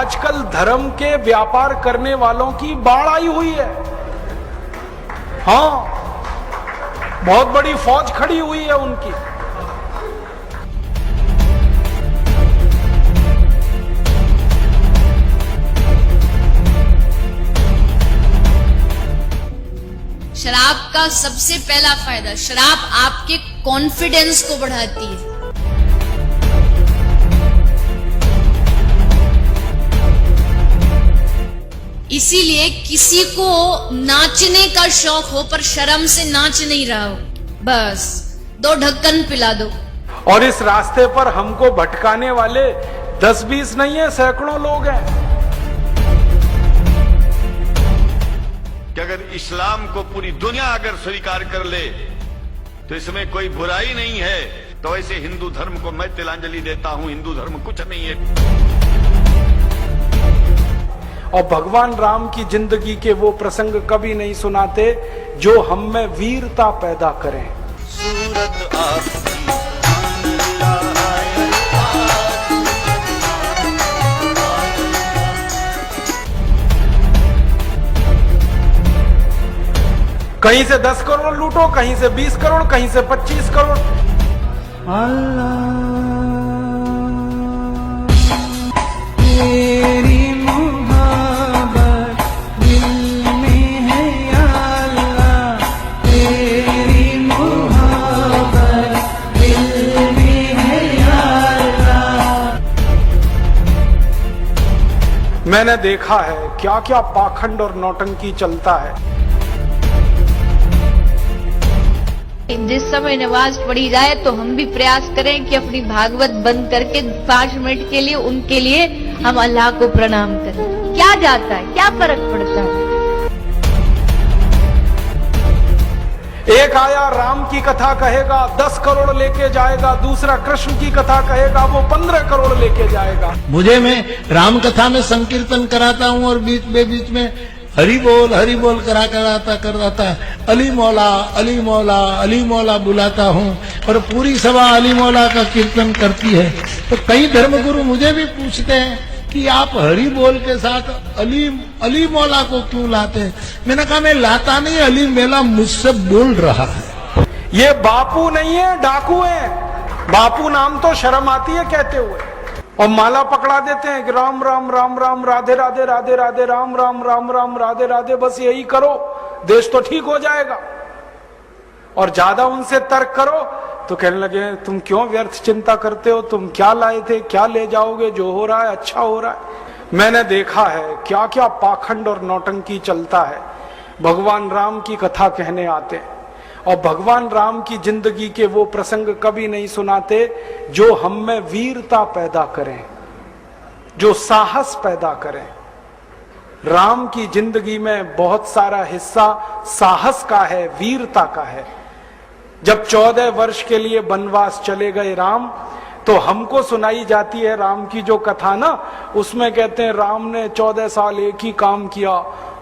आजकल धर्म के व्यापार करने वालों की बाढ़ आई हुई है। हाँ, बहुत बड़ी फौज खड़ी हुई है उनकी। शराब का सबसे पहला फायदा, शराब आपके कॉन्फिडेंस को बढ़ाती है। इसीलिए किसी को नाचने का शौक हो पर शर्म से नाच नहीं रहा हो, बस 2 ढक्कन पिला दो। और इस रास्ते पर हमको भटकाने वाले 10-20 नहीं है, सैकड़ों लोग हैं। कि अगर इस्लाम को पूरी दुनिया अगर स्वीकार कर ले तो इसमें कोई बुराई नहीं है, तो ऐसे हिंदू धर्म को मैं तिलांजलि देता हूं। हिंदू धर्म कुछ नहीं है। और भगवान राम की जिंदगी के वो प्रसंग कभी नहीं सुनाते जो हम में वीरता पैदा करें। सूरत आपकी कहीं से 10 करोड़ लूटो, कहीं से 20 करोड़, कहीं से 25 करोड़। तेरी मोहब्बत दिल में है या अल्लाह, तेरी मोहब्बत दिल में है या अल्लाह। मैंने देखा है क्या क्या पाखंड और नौटंकी चलता है। जिस समय नमाज पढ़ी जाए तो हम भी प्रयास करें कि अपनी भागवत बंद करके 5 मिनट के लिए उनके लिए हम अल्लाह को प्रणाम करें। क्या जाता है, क्या फर्क पड़ता है। एक आया राम की कथा कहेगा 10 करोड़ लेके जाएगा, दूसरा कृष्ण की कथा कहेगा वो 15 करोड़ लेके जाएगा। मुझे मैं राम कथा में संकीर्तन कराता हूँ और बीच में हरि बोल कराता अली मौला अली मौला अली मौला बुलाता हूँ और पूरी सभा अली मौला का कीर्तन करती है। तो कई धर्मगुरु मुझे भी पूछते हैं कि आप हरि बोल के साथ अली मौला को क्यों लाते हैं। मैंने कहा मैं लाता नहीं, अली मेला मुझसे बोल रहा है। ये बापू नहीं है, डाकू है। बापू नाम तो शर्म आती है कहते हुए, और माला पकड़ा देते हैं कि राम राम राम राम राधे राधे राधे राधे राम राम राम राम राधे राधे, बस यही करो देश तो ठीक हो जाएगा। और ज्यादा उनसे तर्क करो तो कहने लगे तुम क्यों व्यर्थ चिंता करते हो, तुम क्या लाए थे, क्या ले जाओगे, जो हो रहा है अच्छा हो रहा है। मैंने देखा है क्या क्या पाखंड और नौटंकी चलता है। भगवान राम की कथा कहने आते हैं और भगवान राम की जिंदगी के वो प्रसंग कभी नहीं सुनाते जो हम में वीरता पैदा करें, जो साहस पैदा करें। राम की जिंदगी में बहुत सारा हिस्सा साहस का है, वीरता का है। जब 14 वर्ष के लिए वनवास चले गए राम, तो हमको सुनाई जाती है राम की जो कथा ना, उसमें कहते हैं राम ने 14 साल एक ही काम किया,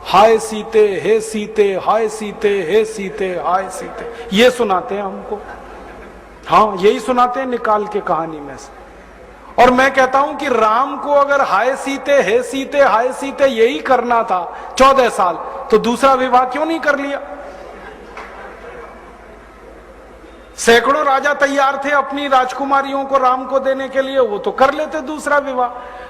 हाय सीते हे सीते, हाय सीते हे सीते, हाय सीते, ये सुनाते हैं हमको। हाँ, यही सुनाते हैं निकाल के कहानी में से। और मैं कहता हूं कि राम को अगर हाय सीते हे सीते हाय सीते यही करना था 14 साल, तो दूसरा विवाह क्यों नहीं कर लिया। सैकड़ों राजा तैयार थे अपनी राजकुमारियों को राम को देने के लिए, वो तो कर लेते दूसरा विवाह।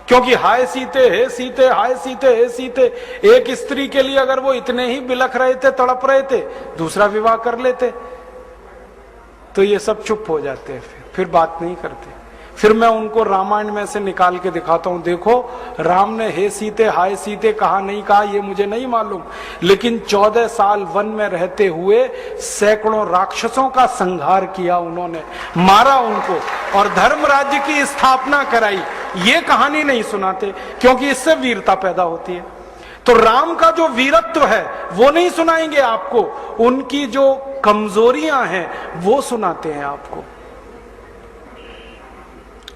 क्योंकि हाय सीते हे सीते हाय सीते हे सीते, एक स्त्री के लिए अगर वो इतने ही बिलख रहे थे, तड़प रहे थे, दूसरा विवाह कर लेते। तो ये सब चुप हो जाते हैं, फिर बात नहीं करते। फिर मैं उनको रामायण में से निकाल के दिखाता हूं, देखो राम ने हे सीते हाय सीते कहा नहीं कहा ये मुझे नहीं मालूम, लेकिन 14 साल वन में रहते हुए सैकड़ों राक्षसों का संहार किया उन्होंने, मारा उनको और धर्म राज्य की स्थापना कराई। ये कहानी नहीं सुनाते क्योंकि इससे वीरता पैदा होती है। तो राम का जो वीरत्व है वो नहीं सुनाएंगे आपको, उनकी जो कमजोरियां हैं वो सुनाते हैं आपको।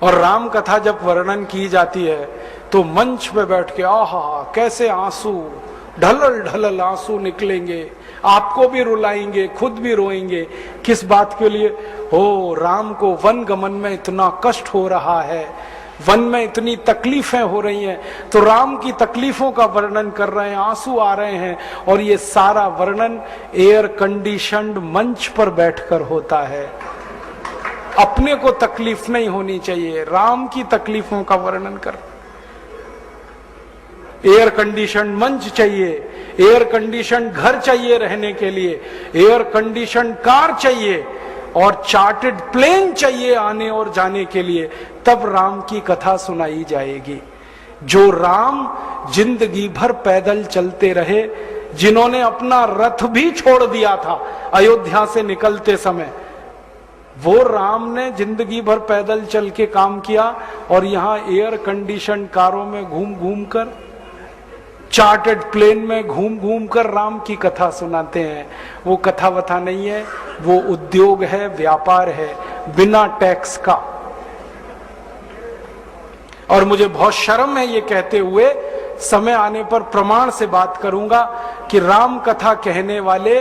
और राम कथा जब वर्णन की जाती है तो मंच पे बैठ के आहा कैसे आंसू ढलल ढलल आंसू निकलेंगे, आपको भी रुलाएंगे, खुद भी रोएंगे। किस बात के लिए? हो, राम को वन गमन में इतना कष्ट हो रहा है, वन में इतनी तकलीफें हो रही हैं, तो राम की तकलीफों का वर्णन कर रहे हैं, आंसू आ रहे हैं, और ये सारा वर्णन एयर कंडीशनड मंच पर बैठकर होता है। अपने को तकलीफ नहीं होनी चाहिए, राम की तकलीफों का वर्णन कर। एयर कंडीशन मंच चाहिए, एयर कंडीशन घर चाहिए रहने के लिए, एयर कंडीशन कार चाहिए, और चार्टर्ड प्लेन चाहिए आने और जाने के लिए, तब राम की कथा सुनाई जाएगी। जो राम जिंदगी भर पैदल चलते रहे, जिन्होंने अपना रथ भी छोड़ दिया था अयोध्या से निकलते समय, वो राम ने जिंदगी भर पैदल चल के काम किया, और यहां एयर कंडीशन कारों में घूम घूम कर, चार्टर्ड प्लेन में घूम घूम कर राम की कथा सुनाते हैं। वो कथा वथा नहीं है, वो उद्योग है, व्यापार है, बिना टैक्स का। और मुझे बहुत शर्म है ये कहते हुए, समय आने पर प्रमाण से बात करूंगा कि राम कथा कहने वाले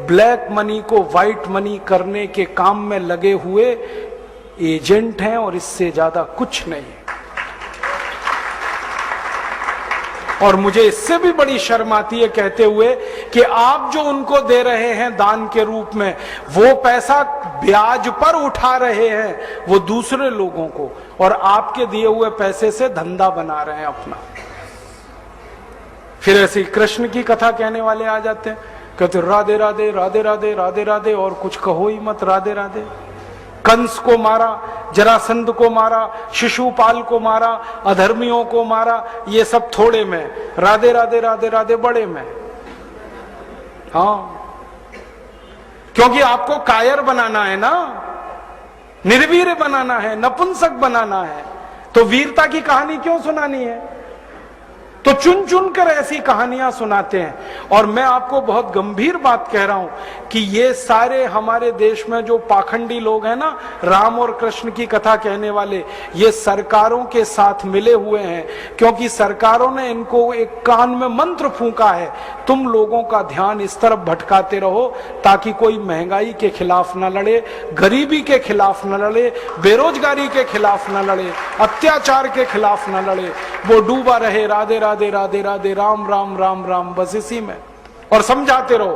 ब्लैक मनी को व्हाइट मनी करने के काम में लगे हुए एजेंट हैं, और इससे ज्यादा कुछ नहीं है। और मुझे इससे भी बड़ी शर्म आती है कहते हुए कि आप जो उनको दे रहे हैं दान के रूप में, वो पैसा ब्याज पर उठा रहे हैं वो दूसरे लोगों को, और आपके दिए हुए पैसे से धंधा बना रहे हैं अपना। फिर ऐसे कृष्ण की कथा कहने वाले आ जाते हैं, कहते राधे राधे राधे राधे राधे राधे, और कुछ कहो ही मत, राधे राधे। कंस को मारा, जरासंध को मारा, शिशुपाल को मारा, अधर्मियों को मारा, ये सब थोड़े में, राधे राधे राधे राधे बड़े में। हाँ, क्योंकि आपको कायर बनाना है ना, निर्वीर बनाना है, नपुंसक बनाना है, तो वीरता की कहानी क्यों सुनानी है? तो चुन चुन कर ऐसी कहानियां सुनाते हैं। और मैं आपको बहुत गंभीर बात कह रहा हूं कि ये सारे हमारे देश में जो पाखंडी लोग हैं ना, राम और कृष्ण की कथा कहने वाले, ये सरकारों के साथ मिले हुए हैं, क्योंकि सरकारों ने इनको एक कान में मंत्र फूंका है, तुम लोगों का ध्यान इस तरफ भटकाते रहो ताकि कोई महंगाई के खिलाफ न लड़े, गरीबी के खिलाफ न लड़े, बेरोजगारी के खिलाफ न लड़े, अत्याचार के खिलाफ न लड़े, वो डूबा रहे राधे राधे राधे राधे राम राम राम राम, बस इसी में। और समझाते रहो,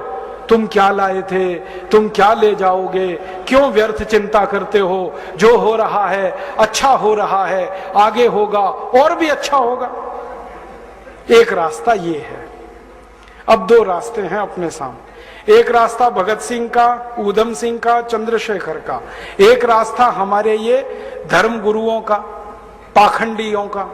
तुम क्या लाए थे, तुम क्या ले जाओगे, क्यों व्यर्थ चिंता करते हो, जो हो रहा है अच्छा हो रहा है, आगे होगा और भी अच्छा होगा। एक रास्ता ये है। अब दो रास्ते हैं अपने सामने, एक रास्ता भगत सिंह का, ऊधम सिंह का, चंद्रशेखर का, एक रास्ता हमारे ये धर्म गुरुओं का, पाखंडियों का,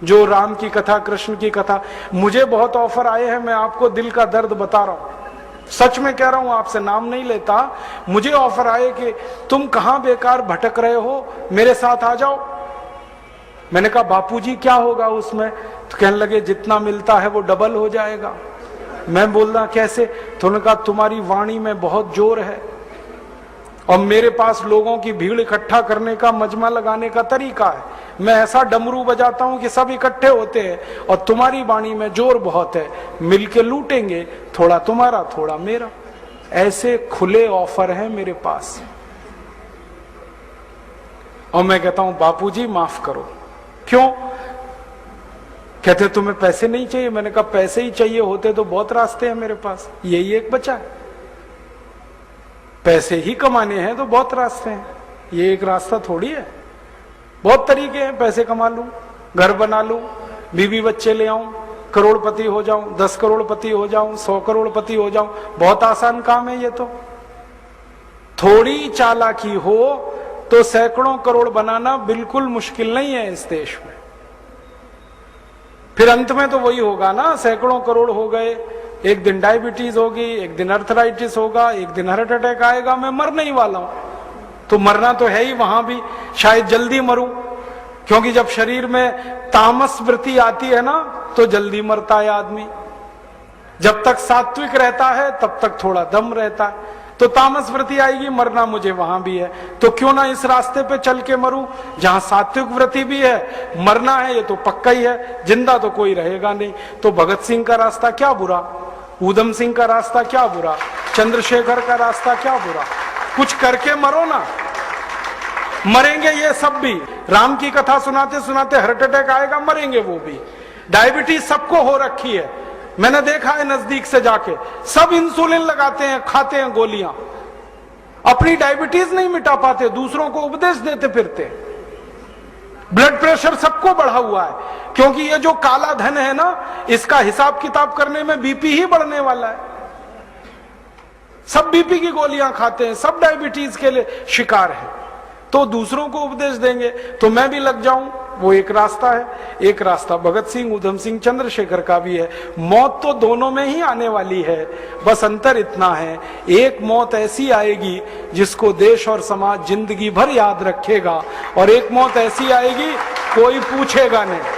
जो राम की कथा, कृष्ण की कथा। मुझे बहुत ऑफर आए हैं, मैं आपको दिल का दर्द बता रहा हूं, सच में कह रहा हूं, आपसे नाम नहीं लेता। मुझे ऑफर आए कि तुम कहां बेकार भटक रहे हो, मेरे साथ आ जाओ। मैंने कहा बापूजी क्या होगा उसमें? तो कहने लगे जितना मिलता है वो डबल हो जाएगा। मैं बोल रहा कैसे? तो उन्होंने कहा तुम्हारी वाणी में बहुत जोर है, और मेरे पास लोगों की भीड़ इकट्ठा करने का, मजमा लगाने का तरीका है। मैं ऐसा डमरू बजाता हूं कि सब इकट्ठे होते हैं, और तुम्हारी वाणी में जोर बहुत है, मिलके लूटेंगे, थोड़ा तुम्हारा थोड़ा मेरा। ऐसे खुले ऑफर हैं मेरे पास। और मैं कहता हूं बापूजी माफ करो। क्यों? कहते तुम्हें पैसे नहीं चाहिए। मैंने कहा पैसे ही चाहिए होते तो बहुत रास्ते हैं मेरे पास, यही एक बचा है। पैसे ही कमाने हैं तो बहुत रास्ते हैं, ये एक रास्ता थोड़ी है। बहुत तरीके हैं, पैसे कमा लूं, घर बना लूं, बीवी बच्चे ले आऊं, करोड़पति हो जाऊं, 10 करोड़पति हो जाऊं, 100 करोड़पति हो जाऊं। बहुत आसान काम है ये तो। थोड़ी चालाकी हो तो सैकड़ों करोड़ बनाना बिल्कुल मुश्किल नहीं है इस देश में। फिर अंत में तो वही होगा ना, सैकड़ों करोड़ हो गए, एक दिन डायबिटीज होगी, एक दिन अर्थराइटिस होगा, एक दिन हार्ट अटैक आएगा, मैं मरने ही वाला हूं। तो मरना तो है ही, वहां भी शायद जल्दी मरूं, क्योंकि जब शरीर में तामस वृत्ति आती है ना तो जल्दी मरता है आदमी। जब तक सात्विक रहता है तब तक थोड़ा दम रहता है, तो तामस वृत्ति आएगी, मरना मुझे वहां भी है। तो क्यों ना इस रास्ते पे चल के मरूं जहां सात्विक वृत्ति भी है, मरना है ये तो पक्का ही है, जिंदा तो कोई रहेगा नहीं। तो भगत सिंह का रास्ता क्या बुरा, ऊधम सिंह का रास्ता क्या बुरा, चंद्रशेखर का रास्ता क्या बुरा? कुछ करके मरो ना। मरेंगे ये सब भी। राम की कथा सुनाते सुनाते हार्ट अटैक आएगा, मरेंगे वो भी। डायबिटीज सबको हो रखी है, मैंने देखा है नजदीक से जाके, सब इंसुलिन लगाते हैं, खाते हैं गोलियां, अपनी डायबिटीज नहीं मिटा पाते, दूसरों को उपदेश देते फिरते। ब्लड प्रेशर सबको बढ़ा हुआ है, क्योंकि ये जो काला धन है ना, इसका हिसाब किताब करने में बीपी ही बढ़ने वाला है। सब बीपी की गोलियां खाते हैं, सब डायबिटीज के लिए शिकार है, तो दूसरों को उपदेश देंगे तो मैं भी लग जाऊं, वो एक रास्ता है। एक रास्ता भगत सिंह, उधम सिंह, चंद्रशेखर का भी है। मौत तो दोनों में ही आने वाली है, बस अंतर इतना है, एक मौत ऐसी आएगी जिसको देश और समाज जिंदगी भर याद रखेगा, और एक मौत ऐसी आएगी कोई पूछेगा नहीं।